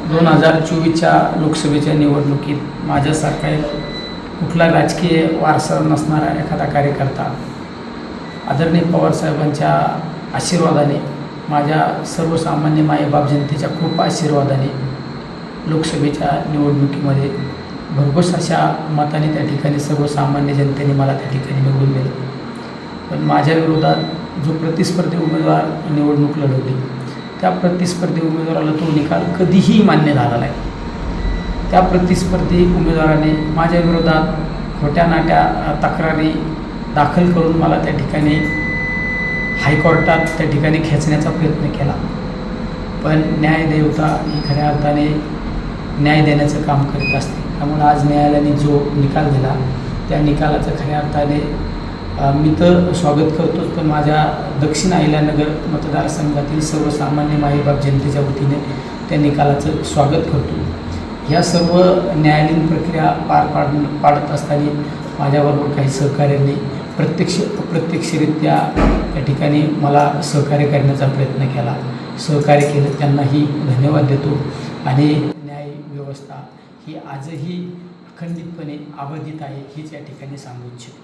2024च्या लोकसभेच्या निवडणुकीत माझ्यासारखा एक कुठला राजकीय वारसा नसणारा एखादा कार्यकर्ता आदरणीय पवारसाहेबांच्या आशीर्वादाने, माझ्या सर्वसामान्य मायबाप जनतेच्या खूप आशीर्वादाने लोकसभेच्या निवडणुकीमध्ये भरघोस अशा मताने त्या ठिकाणी सर्वसामान्य जनतेने मला त्या ठिकाणी निवडून दिलं. पण माझ्या विरोधात जो प्रतिस्पर्धी उमेदवार निवडणूक लढवली, त्या प्रतिस्पर्धी उमेदवाराला तो निकाल कधीही मान्य झाला नाही. त्या प्रतिस्पर्धी उमेदवाराने माझ्या विरोधात खोट्या नाट्या तक्रारी दाखल करून मला त्या ठिकाणी हायकोर्टात त्या ठिकाणी खेचण्याचा प्रयत्न केला. पण न्यायदेवता ही खऱ्या अर्थाने न्याय देण्याचं काम करीत असते. त्यामुळे आज न्यायालयाने जो निकाल दिला त्या निकालाचं खऱ्या अर्थाने मी तर स्वागत करतोच, पण माझ्या दक्षिण अहिल्यानगर मतदारसंघातील सर्वसामान्य मायबाप जनतेच्या वतीने त्या निकालाचं स्वागत करतो. ह्या सर्व न्यायालयीन प्रक्रिया पाडत असताना माझ्याबरोबर काही सहकार्यांनी प्रत्यक्ष अप्रत्यक्षरित्या त्या ठिकाणी मला सहकार्य करण्याचा प्रयत्न केला. सहकार्य केलं त्यांनाही धन्यवाद देतो. आणि न्यायव्यवस्था ही आजही अखंडितपणे अबाधित आहे हीच या ठिकाणी सांगू इच्छितो.